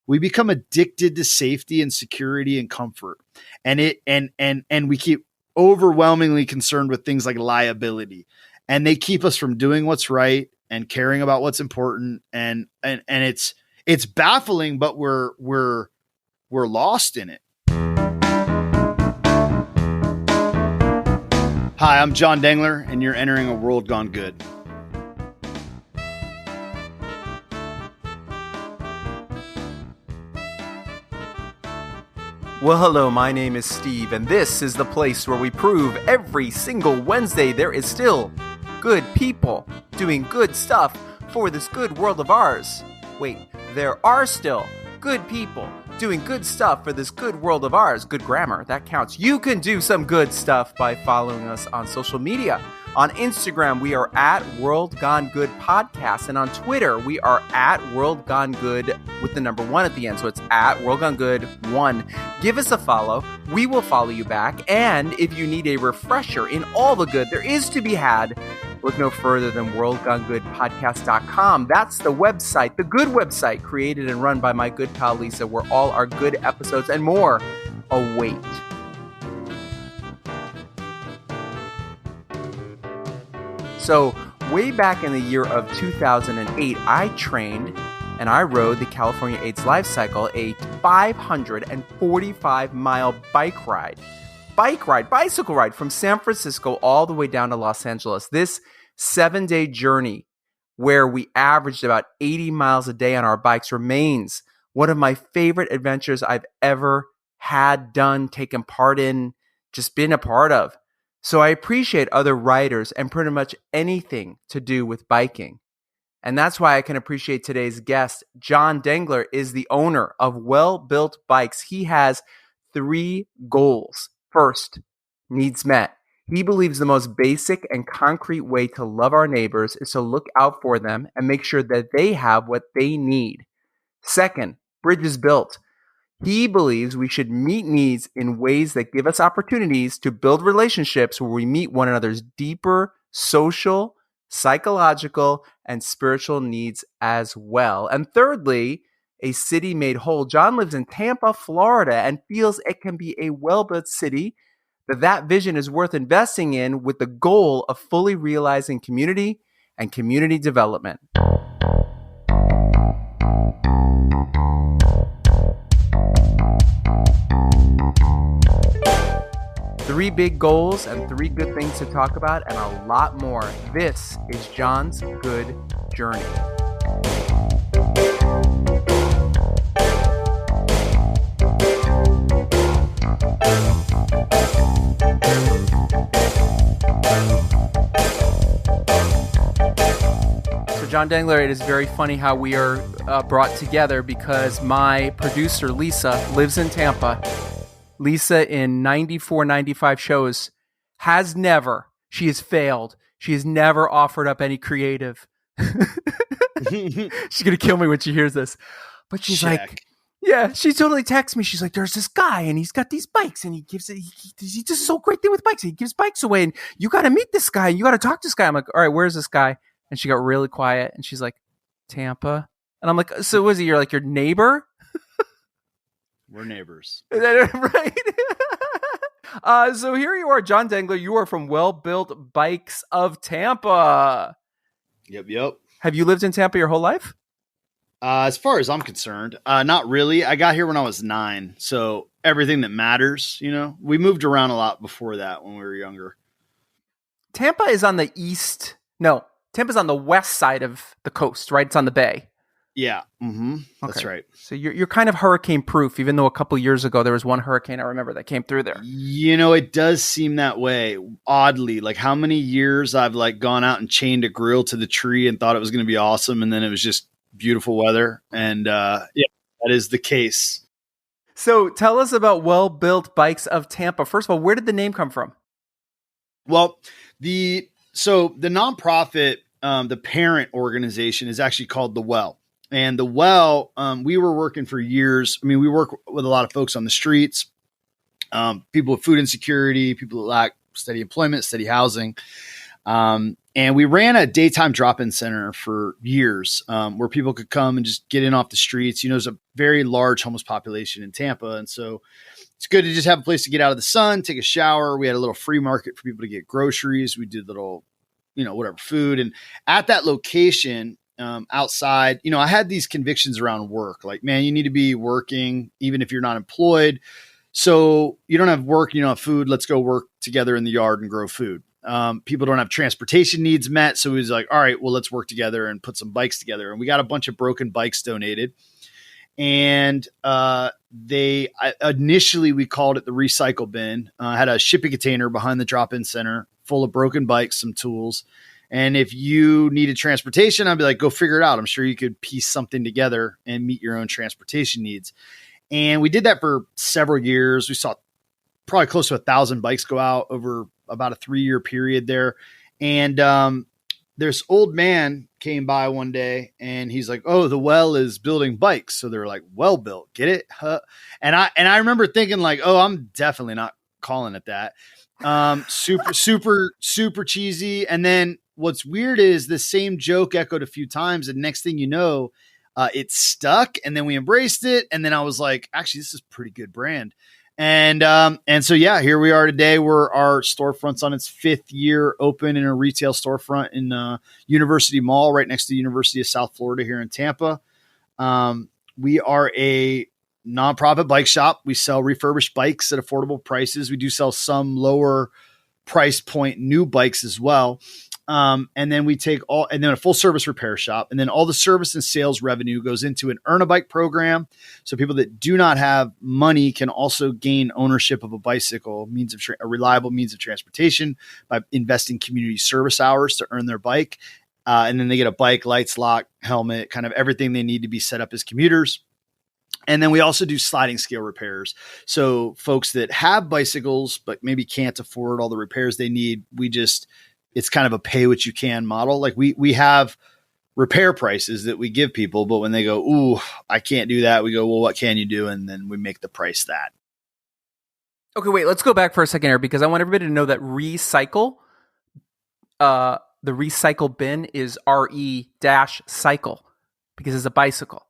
we become addicted to safety and security and comfort. And we keep overwhelmingly concerned with things like liability, and they keep us from doing what's right and caring about what's important. And it's baffling, but we're lost in it. Hi, I'm Jon Dengler, and you're entering a world gone good. Well, hello, my name is Steve, and this is the place where we prove every single Wednesday there is still good people doing good stuff for this good world of ours. Wait, there are still good people doing good stuff for this good world of ours. Good grammar, that counts. You can do some good stuff by following us on social media. On Instagram, we are at World Gone Good Podcast. And on Twitter, we are at World Gone Good with the number 1 at the end. So it's at World Gone Good 1. Give us a follow. We will follow you back. And if you need a refresher in all the good there is to be had, look no further than worldgonegoodpodcast.com. That's the website, the good website, created and run by my good pal Lisa, where all our good episodes and more await. So way back in the year of 2008, I trained and I rode the California AIDS Life Cycle, a 545-mile bicycle ride from San Francisco all the way down to Los Angeles. This 7-day journey where we averaged about 80 miles a day on our bikes remains one of my favorite adventures I've ever had, done, taken part in, just been a part of. So I appreciate other riders and pretty much anything to do with biking. And that's why I can appreciate today's guest. Jon Dengler is the owner of WellBuilt Bikes. He has 3 goals. First, needs met. He believes the most basic and concrete way to love our neighbors is to look out for them and make sure that they have what they need. Second, bridges built. He believes we should meet needs in ways that give us opportunities to build relationships where we meet one another's deeper social, psychological, and spiritual needs as well. And thirdly, a city made whole. Jon lives in Tampa, Florida, and feels it can be a well-built city, that vision is worth investing in with the goal of fully realizing community and community development. 3 big goals and 3 good things to talk about and a lot more. This is Jon's Good Journey. So Jon Dengler, it is very funny how we are brought together because my producer, Lisa, lives in Tampa. Lisa, in 94, 95 shows, she has failed. She has never offered up any creative. She's going to kill me when she hears this. But she's like, yeah, she totally texts me. She's like, there's this guy and he's got these bikes and he does so great thing with bikes. He gives bikes away and you got to meet this guy. You got to talk to this guy. I'm like, all right, where's this guy? And she got really quiet and she's like, Tampa. And I'm like, so was he your neighbor? We're neighbors. Right? So here you are, Jon Dengler. You are from WellBuilt Bikes of Tampa. Yep. Have you lived in Tampa your whole life? As far as I'm concerned, not really. I got here when I was 9. So everything that matters, we moved around a lot before that when we were younger. Tampa is on the east. No, Tampa's on the west side of the coast, right? It's on the bay. Yeah, that's okay. Right. So you're kind of hurricane proof, even though a couple years ago there was one hurricane I remember that came through there. It does seem that way. Oddly, like how many years I've gone out and chained a grill to the tree and thought it was going to be awesome, and then it was just beautiful weather. And yeah, that is the case. So tell us about WellBuilt Bikes of Tampa. First of all, where did the name come from? Well, the nonprofit, the parent organization is actually called The Well. And The Well, we were working for years. I mean, we work with a lot of folks on the streets, people with food insecurity, people that lack steady employment, steady housing. And we ran a daytime drop-in center for years, where people could come and just get in off the streets. There's a very large homeless population in Tampa. And so it's good to just have a place to get out of the sun, take a shower. We had a little free market for people to get groceries. We did little, whatever food. And at that location, outside, I had these convictions around work. Like, man, you need to be working even if you're not employed. So you don't have work, you don't have food. Let's go work together in the yard and grow food. People don't have transportation needs met. So he was like, all right, well, let's work together and put some bikes together. And we got a bunch of broken bikes donated. And initially we called it the recycle bin. Had a shipping container behind the drop-in center full of broken bikes, some tools. And if you needed transportation, I'd be like, go figure it out. I'm sure you could piece something together and meet your own transportation needs. And we did that for several years. We saw probably close to 1,000 bikes go out over about a 3-year period there. And this old man came by one day and he's like, oh, the Well is building bikes. So they're like, WellBuilt, get it? Huh? And I remember thinking like, oh, I'm definitely not calling it that. Super cheesy. And then what's weird is the same joke echoed a few times. And next thing you know, it stuck, and then we embraced it. And then I was like, actually, this is a pretty good brand. And so, yeah, here we are today, where our storefront's on its 5th year open in a retail storefront in University Mall, right next to the University of South Florida here in Tampa. We are a nonprofit bike shop. We sell refurbished bikes at affordable prices. We do sell some lower price point new bikes as well. And then we take and then a full service repair shop, and then all the service and sales revenue goes into an Earn a Bike program. So people that do not have money can also gain ownership of a bicycle, a reliable means of transportation, by investing community service hours to earn their bike. And then they get a bike, lights, lock, helmet, kind of everything they need to be set up as commuters. And then we also do sliding scale repairs. So folks that have bicycles, but maybe can't afford all the repairs they need, it's kind of a pay what you can model. Like we have repair prices that we give people, but when they go, ooh, I can't do that, we go, well, what can you do? And then we make the price that. Okay, wait, let's go back for a second here, because I want everybody to know that recycle, the recycle bin is RE-cycle, because it's a bicycle.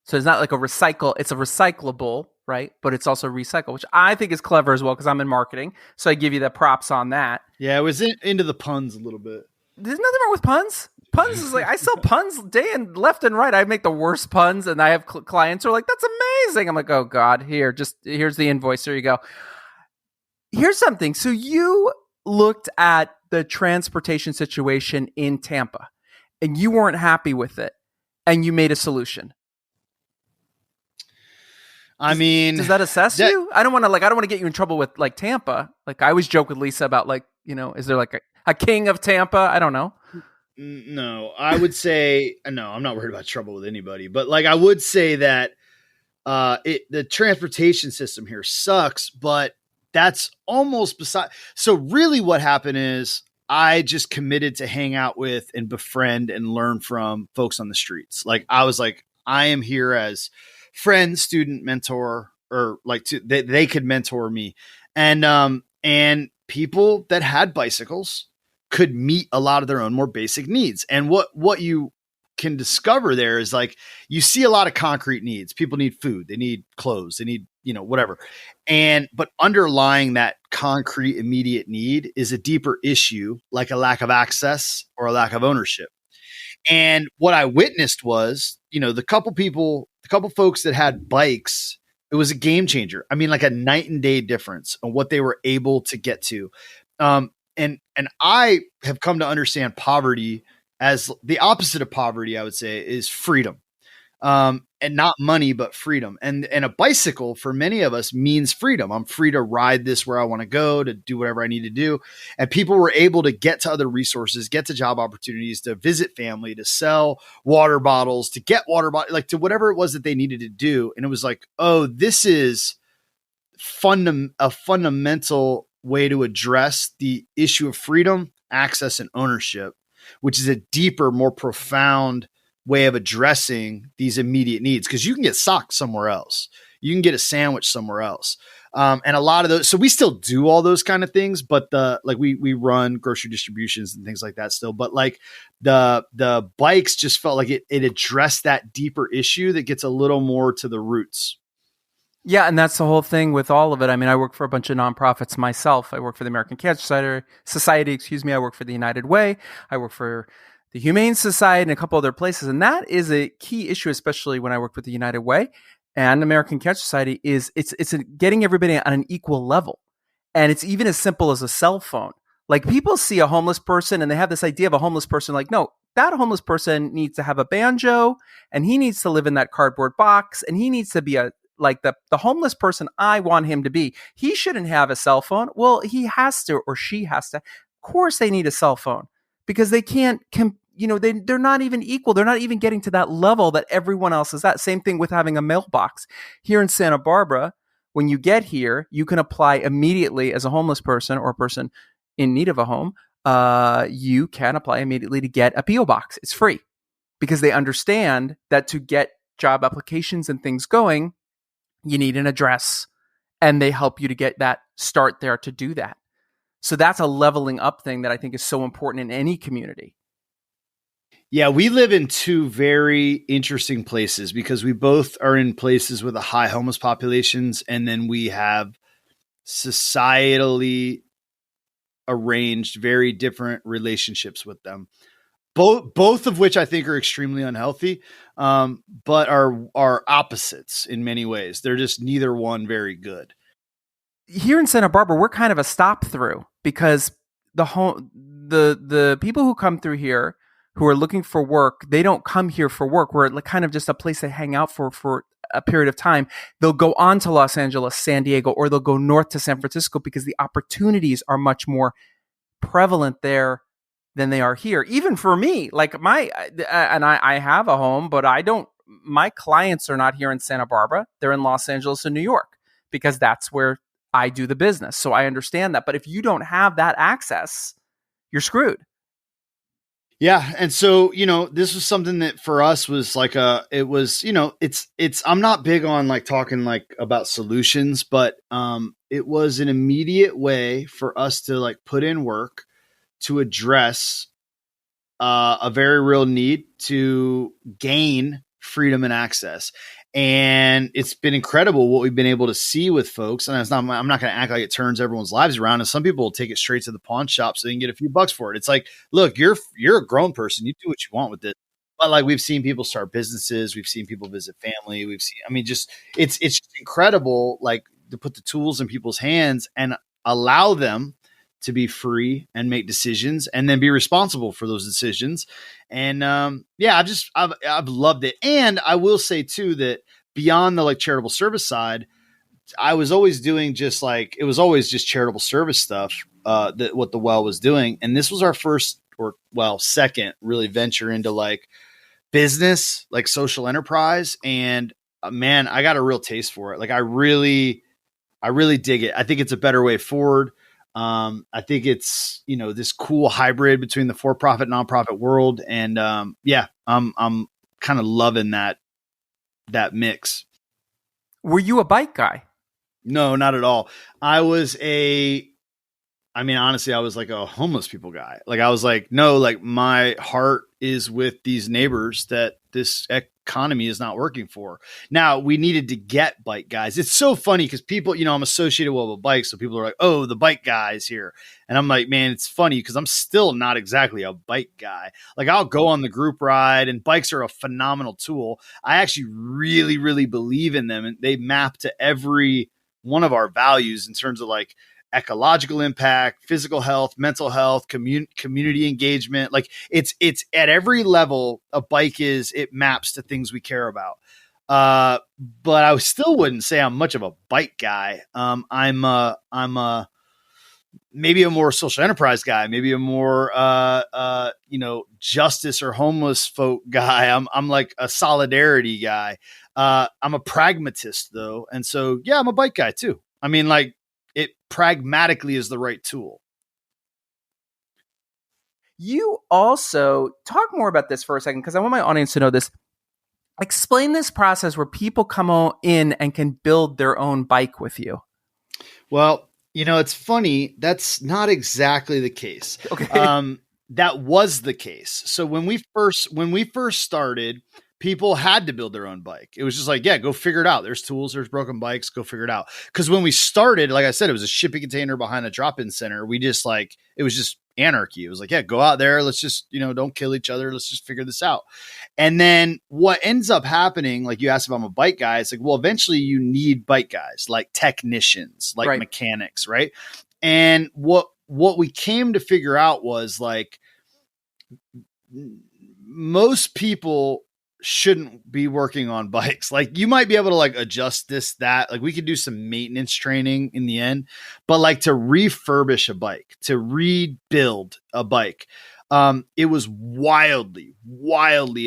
So it's not like a recycle, it's a recyclable, right? But it's also recycle, which I think is clever as well, because I'm in marketing. So I give you the props on that. Yeah, I was into the puns a little bit. There's nothing wrong with puns. Puns is like, I sell puns day and left and right. I make the worst puns, and I have clients who are like, that's amazing. I'm like, oh God, here's the invoice. There you go. Here's something. So you looked at the transportation situation in Tampa, and you weren't happy with it, and you made a solution. I mean, does that assess you? I don't want to get you in trouble with like Tampa. Like I always joke with Lisa about like, is there like a king of Tampa? I don't know. No, I would say, no, I'm not worried about trouble with anybody, but like, I would say that, the transportation system here sucks, but that's almost beside. So really what happened is I just committed to hang out with and befriend and learn from folks on the streets. Like I was like, I am here as friend, student, mentor, or like they could mentor me. And people that had bicycles could meet a lot of their own more basic needs. And what you can discover there is like, you see a lot of concrete needs. People need food, they need clothes, they need, whatever. But underlying that concrete immediate need is a deeper issue, like a lack of access or a lack of ownership. And what I witnessed was, the couple folks that had bikes, it was a game changer. I mean, like a night and day difference on what they were able to get to. And I have come to understand poverty as the opposite of poverty, I would say, is freedom. And not money, but freedom. And a bicycle for many of us means freedom. I'm free to ride this where I want to go, to do whatever I need to do. And people were able to get to other resources, get to job opportunities, to visit family, to sell water bottles, to get water bottles, like to whatever it was that they needed to do. And it was like, oh, this is a fundamental way to address the issue of freedom, access, and ownership, which is a deeper, more profound way of addressing these immediate needs. Because you can get socks somewhere else. You can get a sandwich somewhere else. And a lot of those, so we still do all those kind of things, but we run grocery distributions and things like that still. But like the bikes just felt like it addressed that deeper issue that gets a little more to the roots. Yeah, and that's the whole thing with all of it. I mean, I work for a bunch of nonprofits myself. I work for the American Cancer Society, excuse me. I work for the United Way. I work for the Humane Society and a couple other places. And that is a key issue, especially when I worked with the United Way and American Cancer Society, is it's getting everybody on an equal level. And it's even as simple as a cell phone. Like, people see a homeless person and they have this idea of a homeless person like, no, that homeless person needs to have a banjo and he needs to live in that cardboard box and he needs to be like the homeless person I want him to be. He shouldn't have a cell phone. Well, he has to, or she has to. Of course they need a cell phone because they can't, they're not even equal. They're not even getting to that level that everyone else is at. Same thing with having a mailbox. Here in Santa Barbara, when you get here, you can apply immediately as a homeless person or a person in need of a home. You can apply immediately to get a P.O. box. It's free because they understand that to get job applications and things going, you need an address, and they help you to get that start there to do that. So that's a leveling up thing that I think is so important in any community. Yeah, we live in two very interesting places because we both are in places with a high homeless populations, and then we have societally arranged very different relationships with them. Both of which I think are extremely unhealthy, but are opposites in many ways. They're just neither one very good. Here in Santa Barbara, we're kind of a stop through because the people who come through here who are looking for work, they don't come here for work. We're like kind of just a place they hang out for a period of time. They'll go on to Los Angeles, San Diego, or they'll go north to San Francisco because the opportunities are much more prevalent there than they are here. Even for me, like I have a home, but my clients are not here in Santa Barbara. They're in Los Angeles and New York because that's where I do the business. So I understand that. But if you don't have that access, you're screwed. Yeah. And so, this was something that for us was like I'm not big on like talking like about solutions, but it was an immediate way for us to like put in work to address a very real need to gain freedom and access. And it's been incredible what we've been able to see with folks. And I'm not going to act like it turns everyone's lives around. And some people will take it straight to the pawn shop so they can get a few bucks for it. It's like, look, you're a grown person. You do what you want with it. But like, we've seen people start businesses. We've seen people visit family. It's just incredible, like, to put the tools in people's hands and allow them to be free and make decisions and then be responsible for those decisions. And I've loved it. And I will say too, that beyond the like charitable service side, I was always doing it was always just charitable service stuff, that what the Well was doing. And this was our first second really venture into like business, like social enterprise. And man, I got a real taste for it. Like I really dig it. I think it's a better way forward. I think it's, this cool hybrid between the for-profit, nonprofit world. And, I'm kind of loving that mix. Were you a bike guy? No, not at all. Honestly, I was like a homeless people guy. Like I was like, no, like my heart is with these neighbors that this economy is not working for. Now we needed to get bike guys. It's so funny because people, I'm associated with bikes. So people are like, oh, the bike guy is here. And I'm like, man, it's funny because I'm still not exactly a bike guy. Like I'll go on the group ride and bikes are a phenomenal tool. I actually really, really believe in them. And they map to every one of our values in terms of like ecological impact, physical health, mental health, community engagement. Like it's at every level a bike it maps to things we care about. But I still wouldn't say I'm much of a bike guy. I'm maybe a more social enterprise guy, maybe a more, justice or homeless folk guy. I'm like a solidarity guy. I'm a pragmatist though. And so, yeah, I'm a bike guy too. I mean, like, it pragmatically is the right tool. You also talk more about this for a second because I want my audience to know this. Explain this process where people come in and can build their own bike with you. Well, it's funny. That's not exactly the case. Okay. That was the case. So when we first started, people had to build their own bike. It was just like, yeah, go figure it out. There's tools, there's broken bikes, go figure it out. Because when we started, like I said, it was a shipping container behind a drop-in center. We just it was just anarchy. It was like, yeah, go out there. Let's just, don't kill each other. Let's just figure this out. And then what ends up happening, like you asked if I'm a bike guy, it's like, well, eventually you need bike guys, like technicians, like Right. mechanics, right? And what we came to figure out was like most people shouldn't be working on bikes. Like you might be able to like adjust this, that, like we could do some maintenance training in the end, but like to refurbish a bike, to rebuild a bike, it was wildly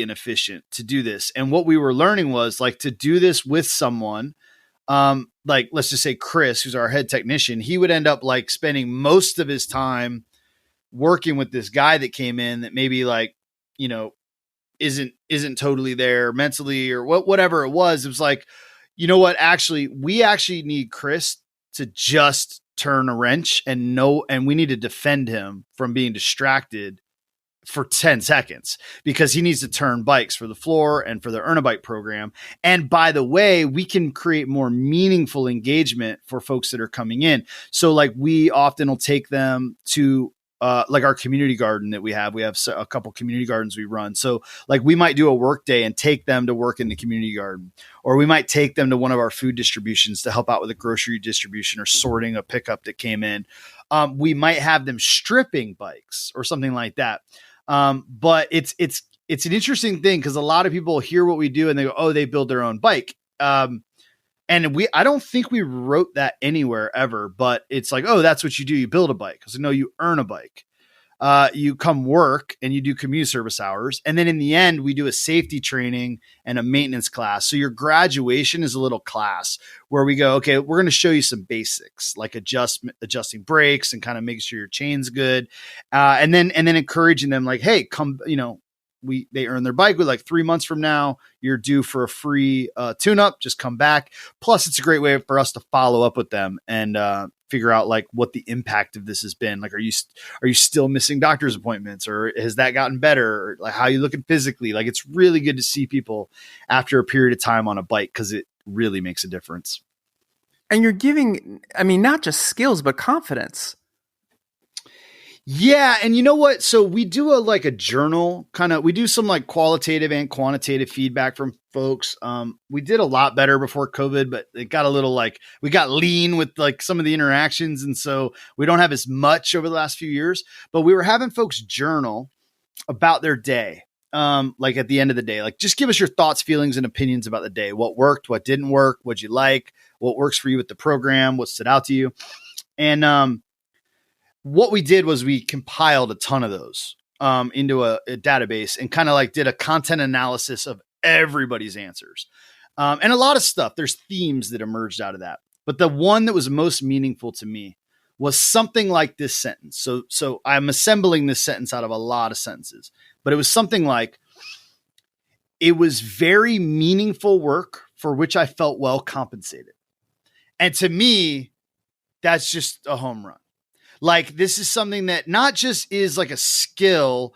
inefficient to do this. And what we were learning was like to do this with someone, like let's just say Chris, who's our head technician, he would end up like spending most of his time working with this guy that came in that maybe like, isn't totally there mentally or whatever it was. It was like, what, actually, we actually need Chris to just turn a wrench and we need to defend him from being distracted for 10 seconds because he needs to turn bikes for the floor and for the Earn a Bike program. And by the way, we can create more meaningful engagement for folks that are coming in. So like we often will take them to like our community garden that we have a couple community gardens we run. So like we might do a work day and take them to work in the community garden, or we might take them to one of our food distributions to help out with a grocery distribution or sorting a pickup that came in. We might have them stripping bikes or something like that. But it's an interesting thing because a lot of people hear what we do and they go, oh, they build their own bike. And I don't think we wrote that anywhere ever, but it's like, oh, that's what you do. You build a bike. So no, you earn a bike. You come work and you do commute service hours. And then in the end, we do a safety training and a maintenance class. So your graduation is a little class where we go, okay, we're going to show you some basics like adjusting brakes and kind of making sure your chain's good. And then encouraging them like, hey, come, they earn their bike with like 3 months from now, you're due for a free tune-up, just come back. Plus it's a great way for us to follow up with them and figure out like what the impact of this has been. Like, are you still missing doctor's appointments, or has that gotten better? Or like how are you looking physically? Like it's really good to see people after a period of time on a bike because it really makes a difference. And you're giving, not just skills, but confidence. Yeah. And you know what? So we do a journal we do some like qualitative and quantitative feedback from folks. We did a lot better before COVID, but it got a little we got lean with like some of the interactions. And so we don't have as much over the last few years, but we were having folks journal about their day. Like at the end of the day, like just give us your thoughts, feelings, and opinions about the day. What worked, what didn't work, what'd you like, what works for you with the program, what stood out to you. And, what we did was we compiled a ton of those into a database and kind of like did a content analysis of everybody's answers. And a lot of stuff, there's themes that emerged out of that. But the one that was most meaningful to me was something like this sentence. So I'm assembling this sentence out of a lot of sentences, but it was something like, it was very meaningful work for which I felt well compensated. And to me, that's just a home run. Like this is something that not just is like a skill,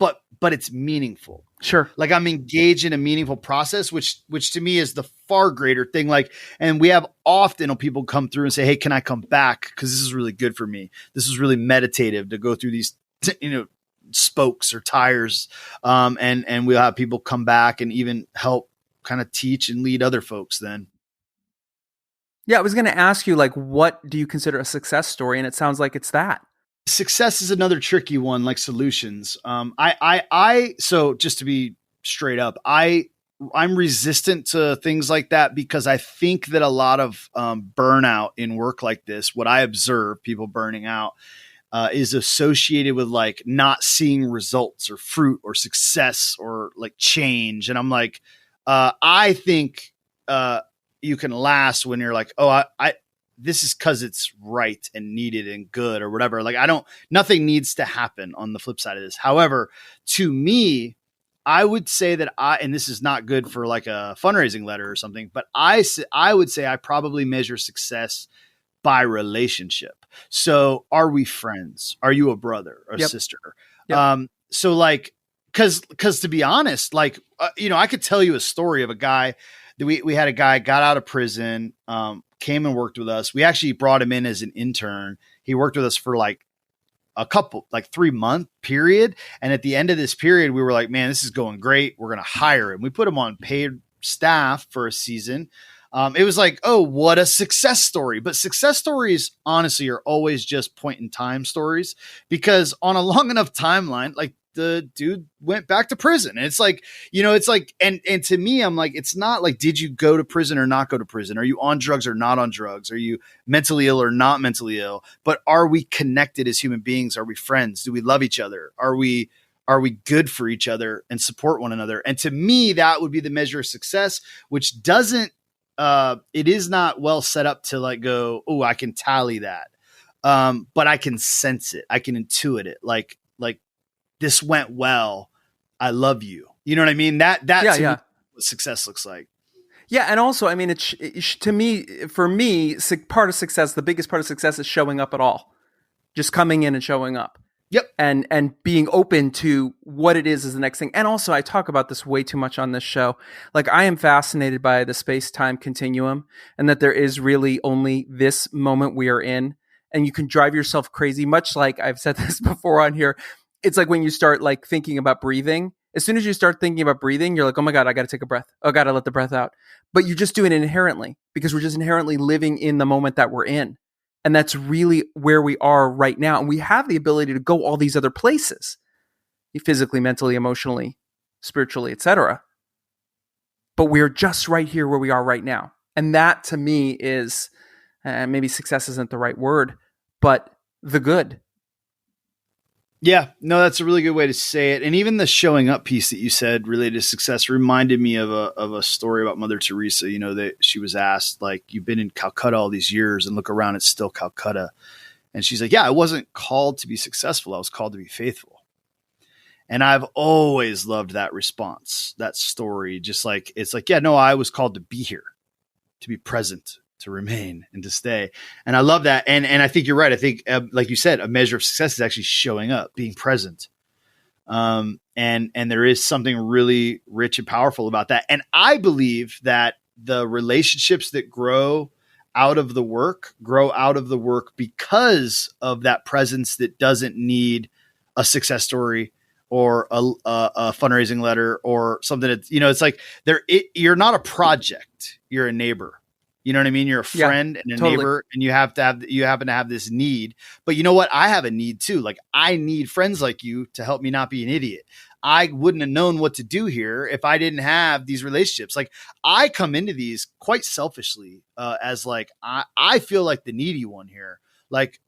but it's meaningful. Sure. Like I'm engaged in a meaningful process, which to me is the far greater thing. Like, and we have often people come through and say, hey, can I come back? Cause this is really good for me. This is really meditative to go through these, spokes or tires. And we'll have people come back and even help kind of teach and lead other folks then. Yeah, I was going to ask you, like, what do you consider a success story? And it sounds like it's that. Success is another tricky one, like solutions. So just to be straight up, I'm resistant to things like that because I think that a lot of burnout in work like this, what I observe people burning out, is associated with like not seeing results or fruit or success or like change. And I'm like, I think, you can last when you're like, oh, this is cause it's right and needed and good or whatever. Like nothing needs to happen on the flip side of this. However, to me, I would say that and this is not good for like a fundraising letter or something, but I would say I probably measure success by relationship. So are we friends? Are you a brother or Yep. sister? Yep. So like, cause to be honest, like, I could tell you a story of a guy that we had a guy got out of prison, came and worked with us. We actually brought him in as an intern. He worked with us for like 3-month period. And at the end of this period, we were like, man, this is going great. We're going to hire him. We put him on paid staff for a season. It was like, oh, what a success story. But success stories, honestly, are always just point in time stories, because on a long enough timeline, like, the dude went back to prison. And it's like, and to me, I'm like, it's not like, did you go to prison or not go to prison? Are you on drugs or not on drugs? Are you mentally ill or not mentally ill? But are we connected as human beings? Are we friends? Do we love each other? Are we good for each other and support one another? And to me, that would be the measure of success, which doesn't, it is not well set up to like go, oh, I can tally that. But I can sense it. I can intuit it. Like, this went well. I love you. You know what I mean? That to me, what success looks like. Yeah. And also, I mean, to me, for me, part of success, the biggest part of success is showing up at all, just coming in and showing up. Yep. And being open to what it is the next thing. And also, I talk about this way too much on this show. Like, I am fascinated by the space-time continuum, and that there is really only this moment we are in, and you can drive yourself crazy, much like I've said this before on here. It's like when you start like thinking about breathing. As soon as you start thinking about breathing, you're like, oh my God, I got to take a breath. Oh, I got to let the breath out. But you just do it inherently, because we're just inherently living in the moment that we're in. And that's really where we are right now. And we have the ability to go all these other places, physically, mentally, emotionally, spiritually, etc. But we're just right here where we are right now. And that to me is, maybe success isn't the right word, but the good. Yeah, no, that's a really good way to say it. And even the showing up piece that you said related to success reminded me of a story about Mother Teresa. You know, that she was asked, like, you've been in Calcutta all these years and look around, it's still Calcutta. And she's like, yeah, I wasn't called to be successful. I was called to be faithful. And I've always loved that response, that story. Just like, it's like, yeah, no, I was called to be here, to be present, to remain, and to stay. And I love that. And I think you're right. I think, like you said, a measure of success is actually showing up, being present. And there is something really rich and powerful about that. And I believe that the relationships that grow out of the work because of that presence that doesn't need a success story or a fundraising letter or something that, it's like you're not a project, you're a neighbor. You know what I mean? You're a friend and a neighbor, and you happen to have this need. But you know what? I have a need too. Like, I need friends like you to help me not be an idiot. I wouldn't have known what to do here if I didn't have these relationships. Like, I come into these quite selfishly, as like, I feel like the needy one here. Like,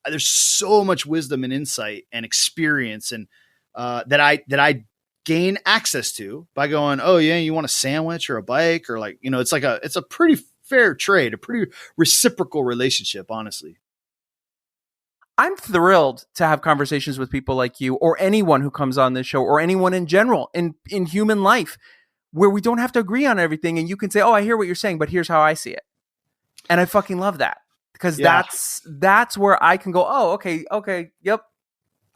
there's so much wisdom and insight and experience and that I gain access to by going, oh yeah, you want a sandwich or a bike or like, it's like it's a pretty fair trade, a pretty reciprocal relationship, honestly. I'm thrilled to have conversations with people like you, or anyone who comes on this show, or anyone in general in human life, where we don't have to agree on everything, and you can say, oh, I hear what you're saying, but here's how I see it. And I fucking love that, because that's where I can go, oh, okay, yep,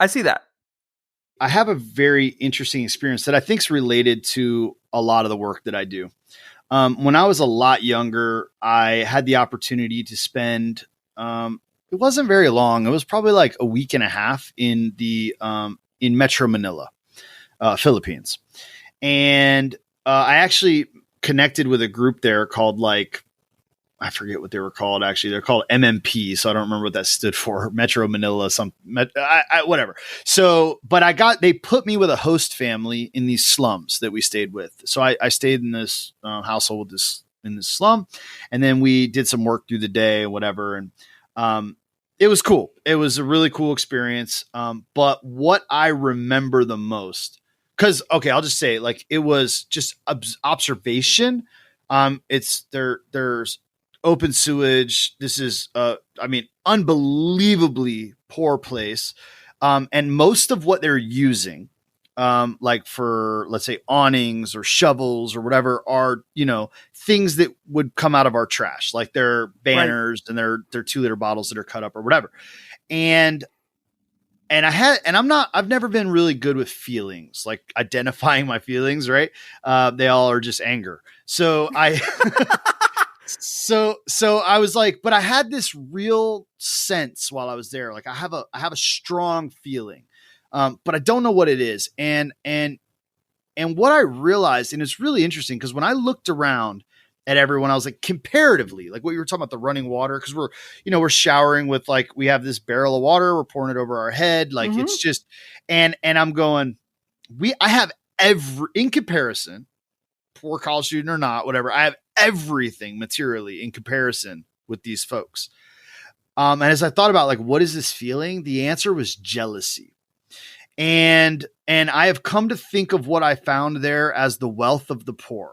I see that. I have a very interesting experience that I think is related to a lot of the work that I do. When I was a lot younger, I had the opportunity to spend, it wasn't very long. It was probably like a week and a half in Metro Manila, Philippines. And I actually connected with a group there called, like, I forget what they were called. Actually, they're called MMP. So I don't remember what that stood for. Metro Manila, whatever. So, but they put me with a host family in these slums that we stayed with. So I stayed in this household in this slum, and then we did some work through the day and whatever. And it was cool. It was a really cool experience. But what I remember the most, because, okay, I'll just say, like, it was just observation. There's open sewage. This is, unbelievably poor place. And most of what they're using like for, let's say, awnings or shovels or whatever, are, things that would come out of our trash, like their banners and their 2-liter bottles that are cut up or whatever. And I've never been really good with feelings, like identifying my feelings, right? They all are just anger. So so I was like, but I had this real sense while I was there. Like I have a strong feeling, but I don't know what it is. And what I realized, and it's really interesting, because when I looked around at everyone, I was like, comparatively, like what you were talking about, the running water, because we're showering with, like, we have this barrel of water, we're pouring it over our head, like it's just, and I'm going, I have in comparison, poor college student or not, whatever, I have everything materially in comparison with these folks. And as I thought about, like, what is this feeling? The answer was jealousy. And I have come to think of what I found there as the wealth of the poor.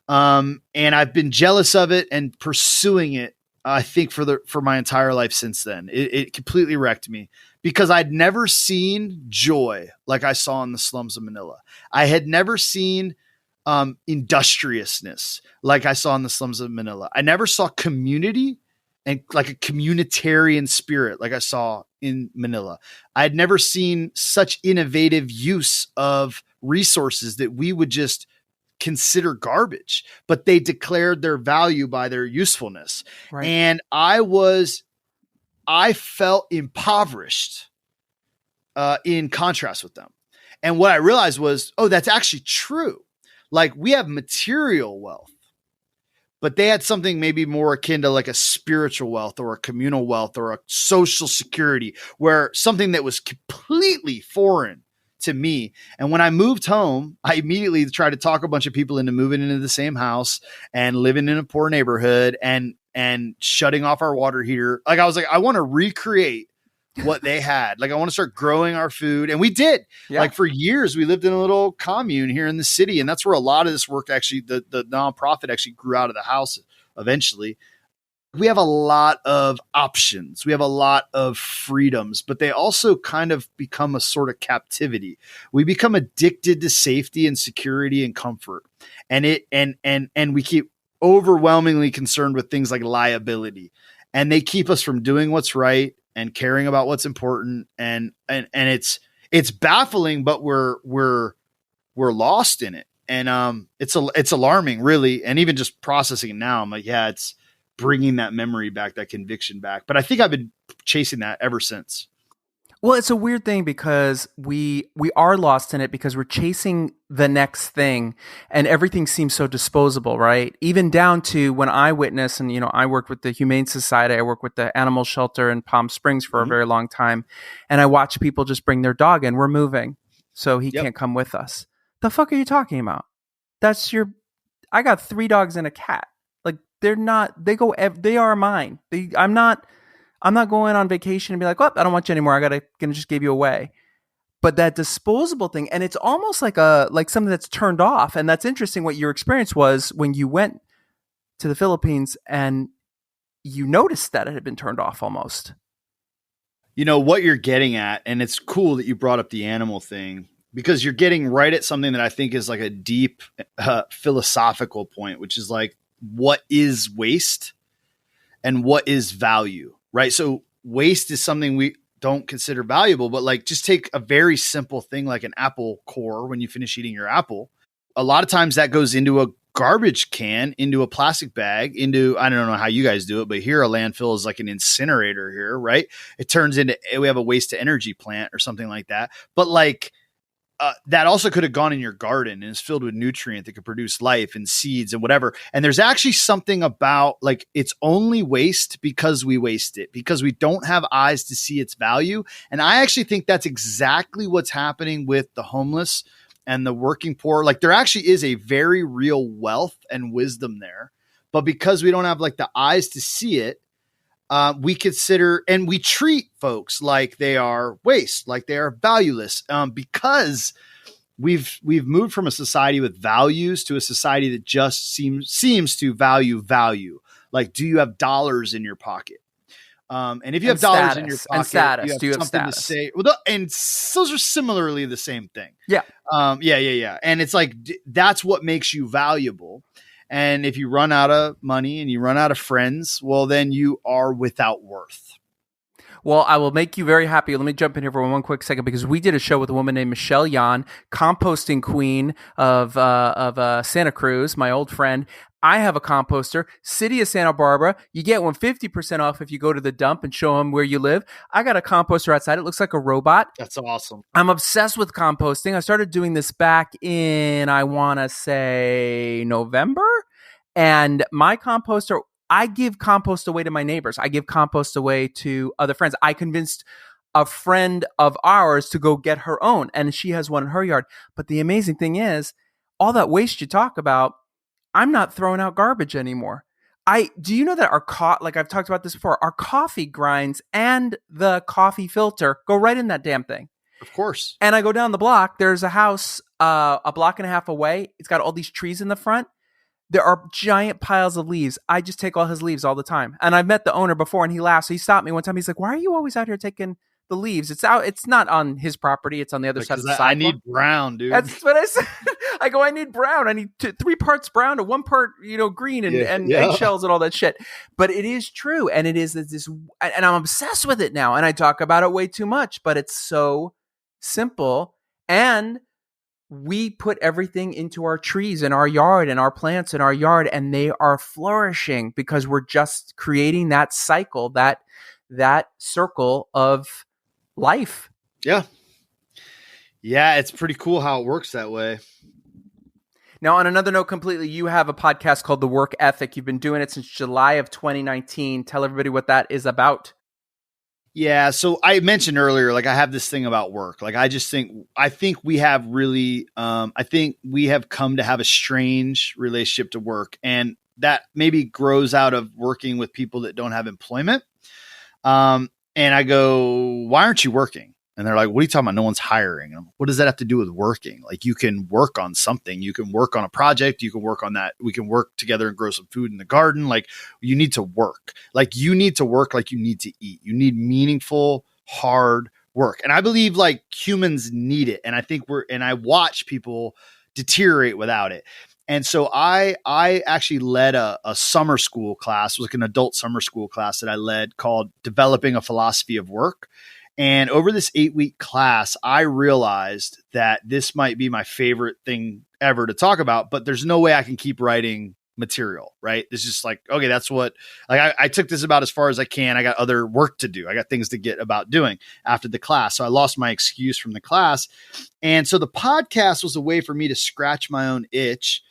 And I've been jealous of it and pursuing it, I think, for my entire life since then. It completely wrecked me, because I'd never seen joy like I saw in the slums of Manila. I had never seen industriousness like I saw in the slums of Manila. I never saw community and like a communitarian spirit like I saw in Manila. I had never seen such innovative use of resources that we would just consider garbage, but they declared their value by their usefulness. Right. And I felt impoverished in contrast with them. And what I realized was, oh, that's actually true. Like, we have material wealth, but they had something maybe more akin to like a spiritual wealth or a communal wealth or a social security, where something that was completely foreign to me. And when I moved home, I immediately tried to talk a bunch of people into moving into the same house and living in a poor neighborhood and shutting off our water heater. Like, I was like, I want to recreate what they had. Like, I want to start growing our food. And we did. Yeah. Like, for years, we lived in a little commune here in the city. And that's where a lot of this work actually, the nonprofit actually grew out of the house eventually. We have a lot of options. We have a lot of freedoms, but they also kind of become a sort of captivity. We become addicted to safety and security and comfort. And we keep overwhelmingly concerned with things like liability, and they keep us from doing what's right and caring about what's important. And it's baffling, but we're lost in it. And it's alarming, really. And even just processing it now, I'm like, yeah, it's bringing that memory back, that conviction back. But I think I've been chasing that ever since. Well, it's a weird thing, because we are lost in it because we're chasing the next thing, and everything seems so disposable, right? Even down to when I witness, and I worked with the Humane Society, I worked with the animal shelter in Palm Springs for a very long time, and I watch people just bring their dog in. We're moving, so he can't come with us. The fuck are you talking about? I got 3 dogs and a cat. Like, they are mine. I'm not going on vacation and be like, oh, I don't want you anymore. Gonna just give you away. But that disposable thing, and it's almost like something that's turned off. And that's interesting what your experience was when you went to the Philippines and you noticed that it had been turned off almost. What you're getting at, and it's cool that you brought up the animal thing, because you're getting right at something that I think is like a deep philosophical point, which is like, what is waste and what is value? Right. So waste is something we don't consider valuable, but like, just take a very simple thing like an apple core. When you finish eating your apple, a lot of times that goes into a garbage can, into a plastic bag, I don't know how you guys do it, but here a landfill is like an incinerator here, right? It turns into, we have a waste to energy plant or something like that. But like, that also could have gone in your garden and is filled with nutrient that could produce life and seeds and whatever. And there's actually something about, like, it's only waste because we waste it, because we don't have eyes to see its value. And I actually think that's exactly what's happening with the homeless and the working poor. Like, there actually is a very real wealth and wisdom there, but because we don't have like the eyes to see it, we consider and we treat folks like they are waste, like they are valueless, because we've moved from a society with values to a society that just seems to value. Like, do you have dollars in your pocket? And if you have dollars in your pocket, you have Do you have something to status? say. Well, those are similarly the same thing. Yeah. Yeah. And it's like, that's what makes you valuable. And if you run out of money and you run out of friends, well, then you are without worth. Well, I will make you very happy. Let me jump in here for one quick second, because we did a show with a woman named Michelle Yan, composting queen of Santa Cruz, my old friend. I have a composter. City of Santa Barbara. You get 50% off if you go to the dump and show them where you live. I got a composter outside. It looks like a robot. That's awesome. I'm obsessed with composting. I started doing this back in, I want to say, November. And my composter, I give compost away to my neighbors. I give compost away to other friends. I convinced a friend of ours to go get her own, and she has one in her yard. But the amazing thing is, all that waste you talk about, I'm not throwing out garbage anymore. Do you know that like I've talked about this before, our coffee grinds and the coffee filter go right in that damn thing. Of course. And I go down the block. There's a house a block and a half away. It's got all these trees in the front. There are giant piles of leaves. I just take all his leaves all the time. And I've met the owner before, and he laughed. So he stopped me one time. He's like, "Why are you always out here taking the leaves? It's not on his property. It's on the other side of the sidewalk." I need brown, dude. That's what I said. I go, I need brown. I need 3 parts brown to 1 part, green and eggshells and all that shit. But it is true. And it is this, and I'm obsessed with it now. And I talk about it way too much, but it's so simple. And we put everything into our trees in our yard and our plants in our yard, and they are flourishing because we're just creating that cycle, that circle of life. Yeah. Yeah, it's pretty cool how it works that way. Now, on another note completely, you have a podcast called The Work Ethic. You've been doing it since July of 2019. Tell everybody what that is about. Yeah. So I mentioned earlier, like I have this thing about work. Like I think we have really, I think we have come to have a strange relationship to work, and that maybe grows out of working with people that don't have employment. And I go, "Why aren't you working?" And they're like, "What are you talking about? No one's hiring." And what does that have to do with working? Like, you can work on something. You can work on a project. You can work on that. We can work together and grow some food in the garden. Like, you need to work. Like, you need to work like you need to eat. You need meaningful, hard work. And I believe like humans need it. And I think I watch people deteriorate without it. And so I actually led a summer school class. It was like an adult summer school class that I led called Developing a Philosophy of Work. And over this 8-week class, I realized that this might be my favorite thing ever to talk about, but there's no way I can keep writing material, right? It's just like, okay, that's what, like, I took this about as far as I can. I got other work to do. I got things to get about doing after the class. So I lost my excuse from the class. And so the podcast was a way for me to scratch my own itch,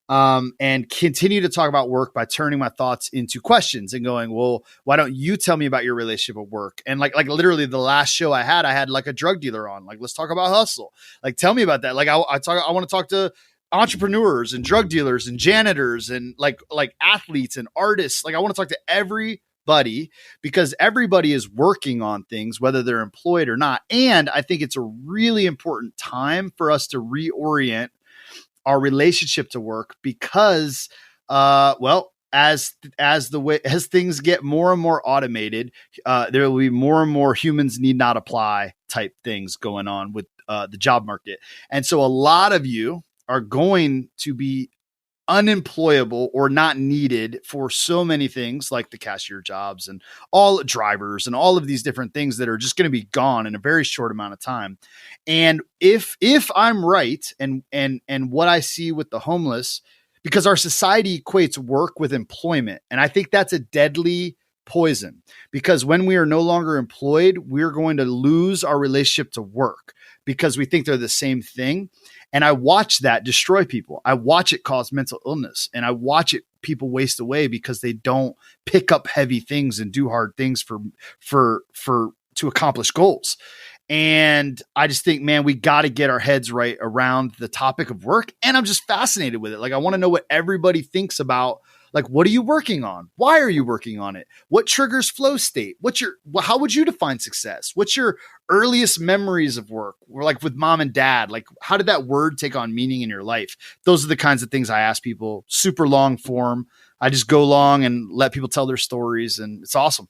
and continue to talk about work by turning my thoughts into questions and going, "Well, why don't you tell me about your relationship with work?" And like literally the last show I had like a drug dealer on, like, let's talk about hustle. Like, tell me about that. Like I want to talk to entrepreneurs and drug dealers and janitors and like athletes and artists. Like, I want to talk to everybody, because everybody is working on things, whether they're employed or not. And I think it's a really important time for us to reorient our relationship to work, because, as things get more and more automated, there will be more and more humans need not apply type things going on with the job market. And so a lot of you are going to be unemployable or not needed for so many things, like the cashier jobs and all drivers and all of these different things that are just going to be gone in a very short amount of time. And if I'm right, and what I see with the homeless, because our society equates work with employment, and I think that's a deadly poison, because when we are no longer employed, we're going to lose our relationship to work because we think they're the same thing. And I watch that destroy people. I watch it cause mental illness, and I watch it people waste away because they don't pick up heavy things and do hard things to accomplish goals. And I just think, man, we got to get our heads right around the topic of work. And I'm just fascinated with it. Like, I want to know what everybody thinks about, like, what are you working on? Why are you working on it? What triggers flow state? How would you define success? What's your earliest memories of work? Or like with mom and dad, like, how did that word take on meaning in your life? Those are the kinds of things I ask people. Super long form. I just go long and let people tell their stories, and it's awesome.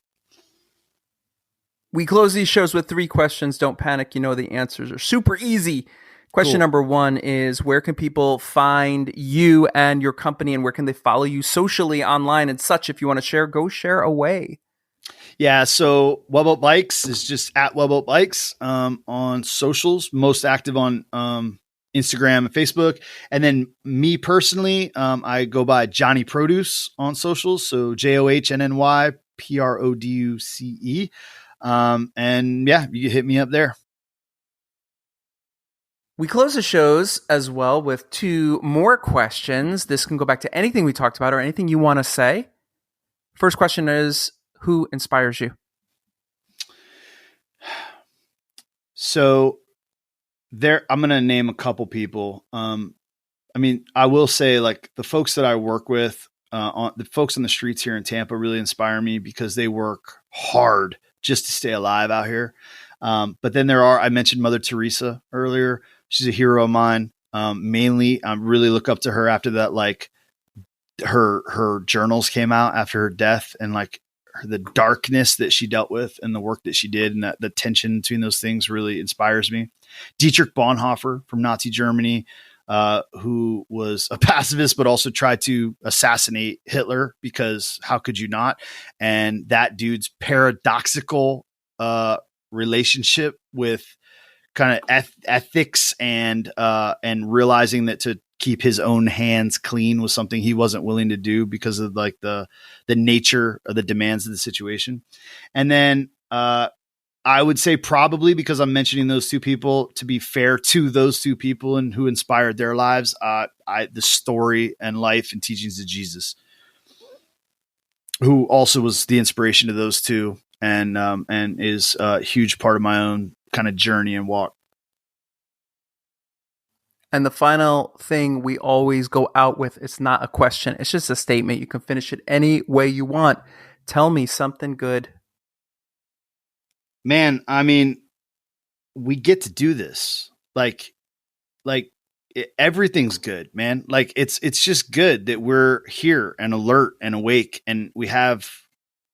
We close these shows with 3 questions. Don't panic. You know the answers are super easy. Question number 1 is, where can people find you and your company, and where can they follow you socially, online and such? If you want to share, go share away. Yeah, so WellBuilt Bikes is just at WellBuilt Bikes on socials, most active on Instagram and Facebook. And then me personally, I go by Johnny Produce on socials. So JOHNNY PRODUCE. And yeah, you can hit me up there. We close the shows as well with 2 more questions. This can go back to anything we talked about or anything you want to say. First question is, who inspires you? So I'm going to name a couple people. I will say, like, the folks that I work with, the folks on the streets here in Tampa really inspire me because they work hard just to stay alive out here. But then I mentioned Mother Teresa earlier. She's a hero of mine. Mainly, I really look up to her after that, like her journals came out after her death, and like the darkness that she dealt with and the work that she did, and that the tension between those things really inspires me. Dietrich Bonhoeffer from Nazi Germany, who was a pacifist, but also tried to assassinate Hitler, because how could you not? And that dude's paradoxical relationship with kind of ethics and realizing that to keep his own hands clean was something he wasn't willing to do because of like the nature of the demands of the situation. And then I would say, probably because I'm mentioning those 2 people, to be fair to those 2 people and who inspired their lives, the story and life and teachings of Jesus, who also was the inspiration to those 2, and is a huge part of my own kind of journey and walk. And the final thing we always go out with, it's not a question, it's just a statement. You can finish it any way you want. Tell me something good. Man, I mean, we get to do this. Like everything's good, man. Like it's just good that we're here and alert and awake, and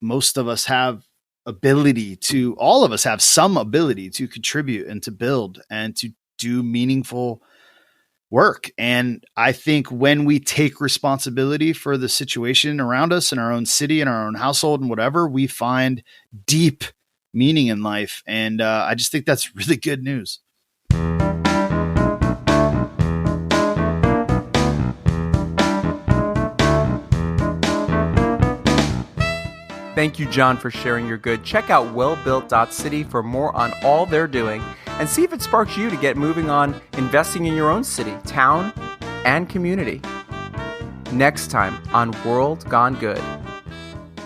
most of us have all of us have some ability to contribute and to build and to do meaningful work. And I think when we take responsibility for the situation around us in our own city, in our own household and whatever, we find deep meaning in life. And I just think that's really good news. Thank you, Jon, for sharing your good. Check out WellBuilt.City for more on all they're doing, and see if it sparks you to get moving on investing in your own city, town, and community. Next time on World Gone Good.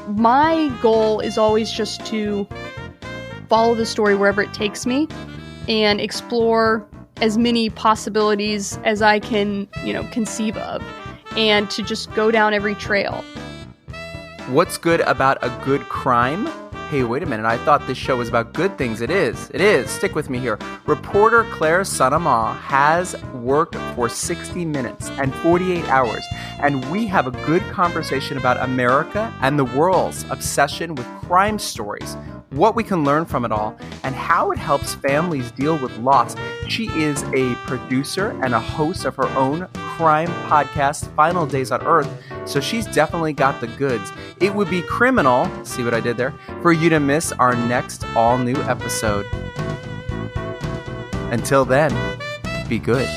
My goal is always just to follow the story wherever it takes me and explore as many possibilities as I can, conceive of, and to just go down every trail. What's good about a good crime? Hey, wait a minute. I thought this show was about good things. It is. It is. Stick with me here. Reporter Claire Sanama has worked for 60 minutes and 48 hours, and we have a good conversation about America and the world's obsession with crime stories, what we can learn from it all, and how it helps families deal with loss. She is a producer and a host of her own crime podcast, Final Days on Earth, so she's definitely got the goods. It would be criminal, see what I did there, for you to miss our next all-new episode. Until then, be good.